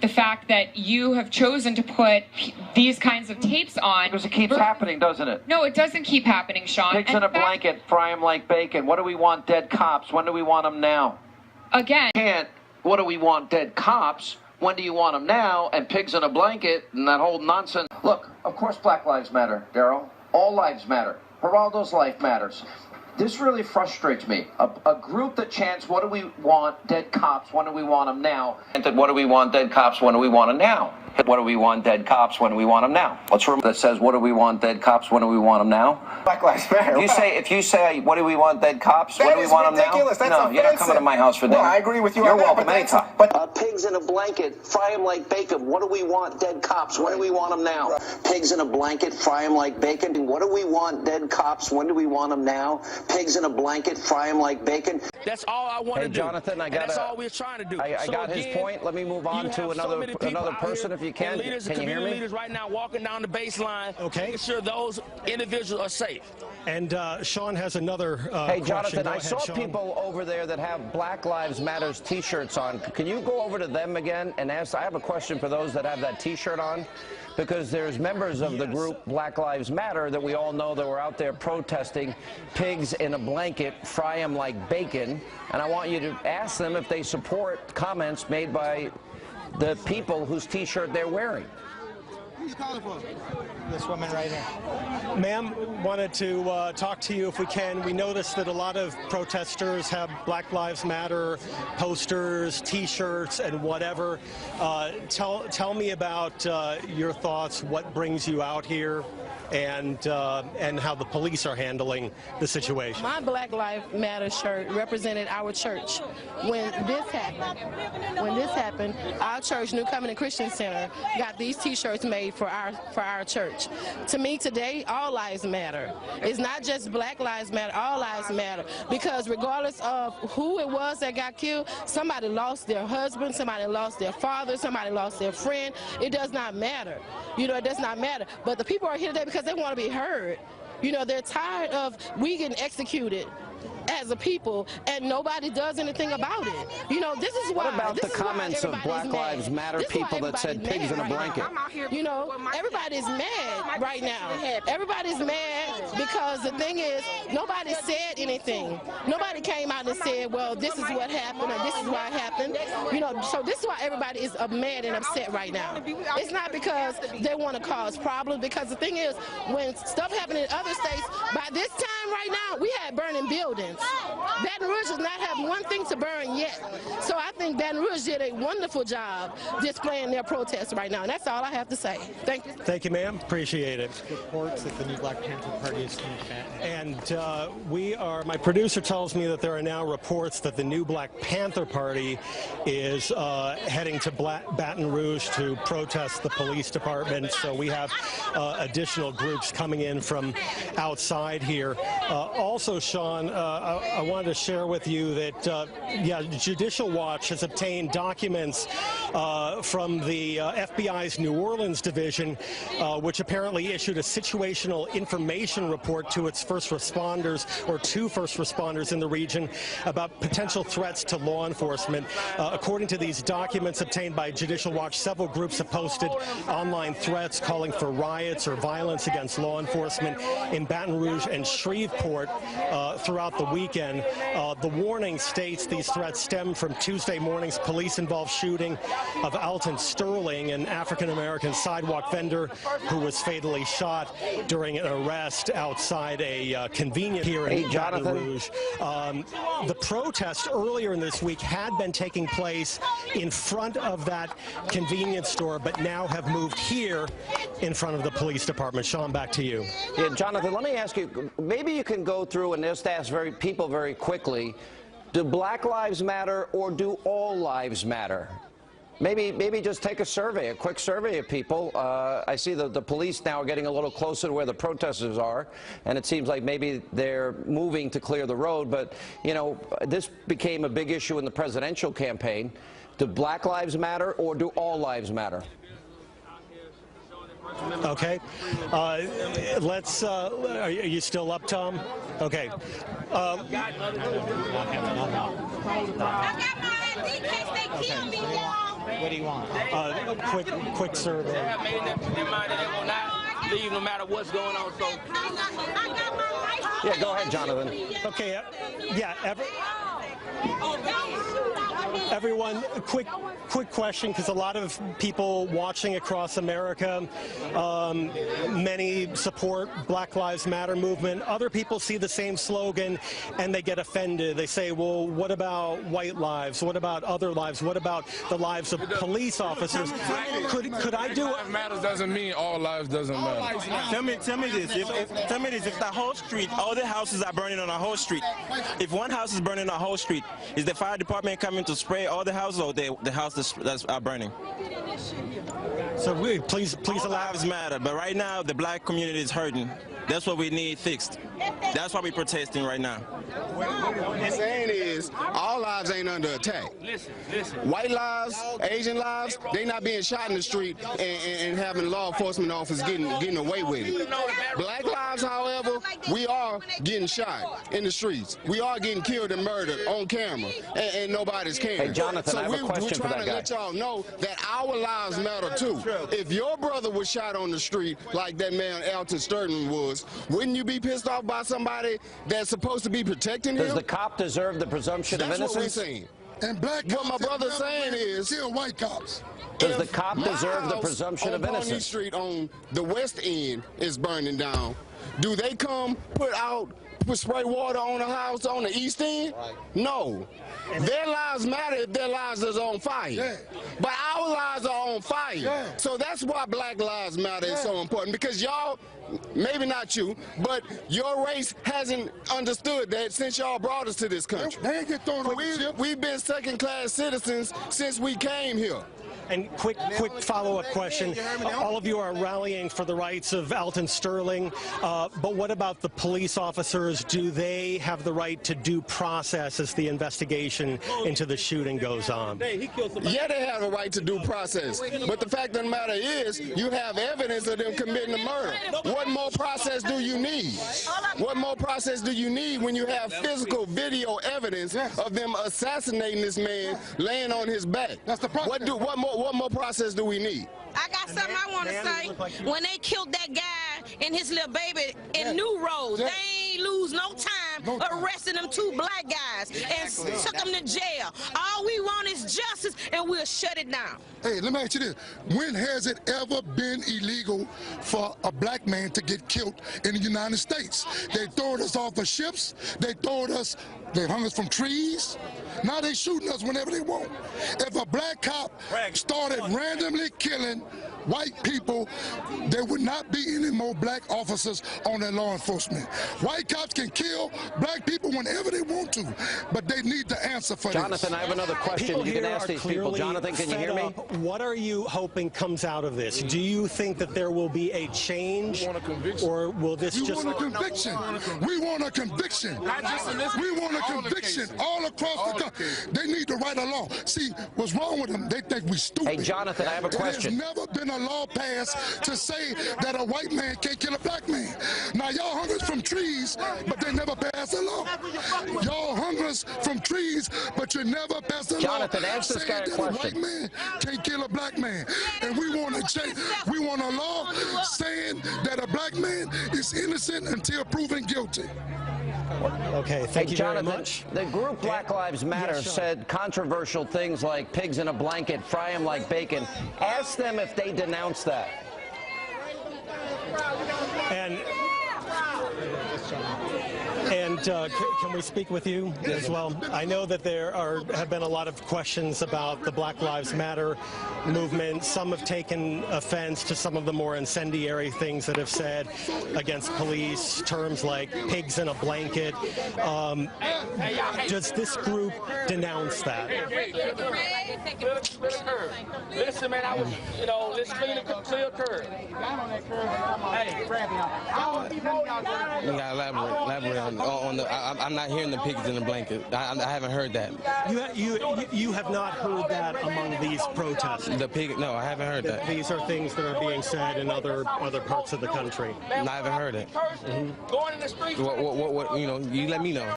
the fact that you have chosen to put these kinds of tapes on. Because it keeps happening, doesn't it? No, it doesn't keep happening, Sean. Pigs in a blanket, fry them like bacon. What do we want? Dead cops. When do we want them now? Again. What do we want? Dead cops. When do you want them now? And pigs in a blanket and that whole nonsense. Look, of course Black Lives Matter, Daryl. All lives matter. Geraldo's life matters. This really frustrates me. A group that chants, what do we want? Dead cops. When do we want them now? What do we want? Dead cops. When do we want them now? What do we want? Dead cops. When do we want them now? Let's remember that says, what do we want? Dead cops. When do we want them now? Black Lives Matter. If you say, what do we want? Dead cops. When do we want them now? That's no, offensive. You're not coming to my house for dinner. Well, I agree with you. You're on that, welcome anytime. But pigs in a blanket, fry them like bacon. What do we want? Dead cops. When do we want them now? Right. Pigs in a blanket, fry them like bacon. What do we want? Dead cops. When do we want them now? Pigs in a blanket, fry them like bacon. That's all I want to do. Jonathan, that's all we're trying to do. I got his point. Let me move on to another person, if you can. Leaders Can you hear me? Leaders right now walking down the baseline, making sure those individuals are safe. And Sean has another Hey, Jonathan, question. I saw people over there that have Black Lives Matters T-shirts on. Can you go over to them again and ask? I have a question for those that have that T-shirt on, because there's members of the group Black Lives Matter that we all know that were out there protesting pigs in a blanket, fry them like bacon. And I want you to ask them if they support comments made by the people whose T-shirt they're wearing. Who's calling for? This woman right here. Ma'am, wanted to talk to you if we can. We noticed that a lot of protesters have Black Lives Matter posters, T-shirts, and whatever. Tell me about your thoughts, what brings you out here, and how the police are handling the situation. My Black Lives Matter shirt represented our church. When this happened, our church, New Covenant Christian Center, got these T-shirts made for our church. To me today, all lives matter. It's not just Black Lives Matter, all lives matter. Because regardless of who it was that got killed, somebody lost their husband, somebody lost their father, somebody lost their friend. It does not matter. You know, it does not matter. But the people are here today because they want to be heard. You know, they're tired of we getting executed as a people and nobody does anything about it. You know, this is why. What about the comments of Black Lives Matter people that said pigs in a blanket? You know, everybody's mad right now. Everybody's mad because the thing is, nobody said anything. Nobody came out and said, well, this is what happened or this is why it happened. You know, so this is why everybody is mad and upset right now. It's not because they want to cause problems, because the thing is, when stuff happened in other states, by this time right now, we had burning buildings. Baton Rouge does not have one thing to burn yet. So I think Baton Rouge did a wonderful job displaying their protest right now. And that's all I have to say. Thank you. Thank you, ma'am. Appreciate it. Reports that the new Black Panther Party is coming back. And my producer tells me that there are now reports that the new Black Panther Party is heading to Baton Rouge to protest the police department. So we have additional groups coming in from outside here. Also, Sean, I wanted to share with you that, Judicial Watch has obtained documents from the FBI's New Orleans division, which apparently issued a situational information report to its first responders, or two first responders in the region, about potential threats to law enforcement. According to these documents obtained by Judicial Watch, several groups have posted online threats calling for riots or violence against law enforcement in Baton Rouge and Shreveport throughout the weekend. The warning states these threats stem from Tuesday morning's police-involved shooting of Alton Sterling, an African-American sidewalk vendor who was fatally shot during an arrest outside a convenience here in Baton Rouge. The protest earlier in this week had been taking place in front of that convenience store, but now have moved here in front of the police department. Sean, back to you. Yeah, Jonathan, let me ask you, maybe you can go through and just ask people very quickly, do Black Lives Matter or do all lives matter? Maybe just take a survey, a quick survey of people. I see the police now are getting a little closer to where the protesters are, and it seems like maybe they're moving to clear the road. But, you know, this became a big issue in the presidential campaign. Do Black Lives Matter or do all lives matter? Okay. Let's, are you still up, Tom? Okay. I got my ID in case they kill me, y'all. What do you want? Quick survey. They have made up in their mind that they will not leave no matter what's going on. So, Yeah, go ahead, Jonathan. Okay, yeah, everyone, a quick question, because a lot of people watching across America, many support Black Lives Matter movement. Other people see the same slogan and they get offended. They say, well, what about white lives? What about other lives? What about the lives of police officers? Could I do it? Matters doesn't mean all lives doesn't matter. Tell me this. If the whole street, all the houses are burning on a whole street. If one house is burning on a whole street, is the fire department coming to spray all the houses, or the houses that are burning? So please All lives matter, but right now the black community is hurting. That's what we need fixed. That's why we're protesting right now. What he's saying is, all lives ain't under attack. listen. White lives, Asian lives, they not being shot in the street and having law enforcement officers getting away with it. Black lives, however, we are getting shot in the streets. We are getting killed and murdered on camera, and nobody's caring. Hey, Jonathan, so I have a question for that we're trying to guy. let y'all know that our lives matter too. If your brother was shot on the street like that man Alton Sterling was, wouldn't you be pissed off by somebody that's supposed to be protecting him? Does the cop deserve the presumption of That's innocence? what we're saying. And black What my cops brother's have never saying is, kill white cops. Does the cop deserve the presumption of on Pawnee innocence? Street on the west end is burning down. Do they come put spray water on the house on the east end? No. Their lives matter if their lives is on fire. Yeah. But our lives are on fire. Yeah. So that's why Black Lives Matter is so important, because y'all, maybe not you, but your race hasn't understood that since y'all brought us to this country. They ain't get thrown over the ship. We've been second-class citizens since we came here. And quick follow-up question. All of you are rallying for the rights of Alton Sterling, but what about the police officers? Do they have the right to due process as the investigation into the shooting goes on? Yeah, they have a right to due process. But the fact of the matter is, you have evidence of them committing a murder. What more process do you need? What more process do you need when you have physical video evidence of them assassinating this man laying on his back? That's the process. What more process do we need? I got something I want to say. When they killed that guy and his little baby in New Road, they ain't lose no time arresting them two black guys and took them to jail. All we want is justice, and we'll shut it down. Hey, let me ask you this. When has it ever been illegal for a black man to get killed in the United States? They throwed us off of ships. They hung us from trees. Now they shooting us whenever they want. If a black cop started randomly killing white people, there would not be any more black officers on their law enforcement. White cops can kill black people whenever they want to, but they need to answer for Jonathan, I have another question. You can ask these people. Jonathan, can you hear me? What are you hoping comes out of this? Do you think that there will be a change, or will this just... We want a conviction. We want a conviction. We want a conviction all across the country. They need to write a law. See, what's wrong with them? They think we stupid. Hey, Jonathan, I have a question. There's never been a law passed to say that a white man can't kill a black man. Now, y'all hung us from trees, but they never passed a law. Y'all hung us from trees, but you never passed a law. Jonathan, ask this guy a question. A white man can't kill a black man. And we want to change. We want a law saying that a black man is innocent until proven guilty. Okay, thank you Jonathan, very much. The group Black Lives Matter said controversial things like pigs in a blanket, fry them like bacon. Ask them if they denounce that. And can we speak with you as well? I know that there have been a lot of questions about the Black Lives Matter movement. Some have taken offense to some of the more incendiary things that have said against police, terms like pigs in a blanket. Does this group denounce that? Listen, man, I was, let's clear the curb. Hey, You gotta elaborate on the. I'm not hearing the pigs in the blanket. I haven't heard that. You have not heard that among these protests. The pig? No, I haven't heard that. These are things that are being said in other parts of the country. I haven't heard it. Going in the street. What? You let me know.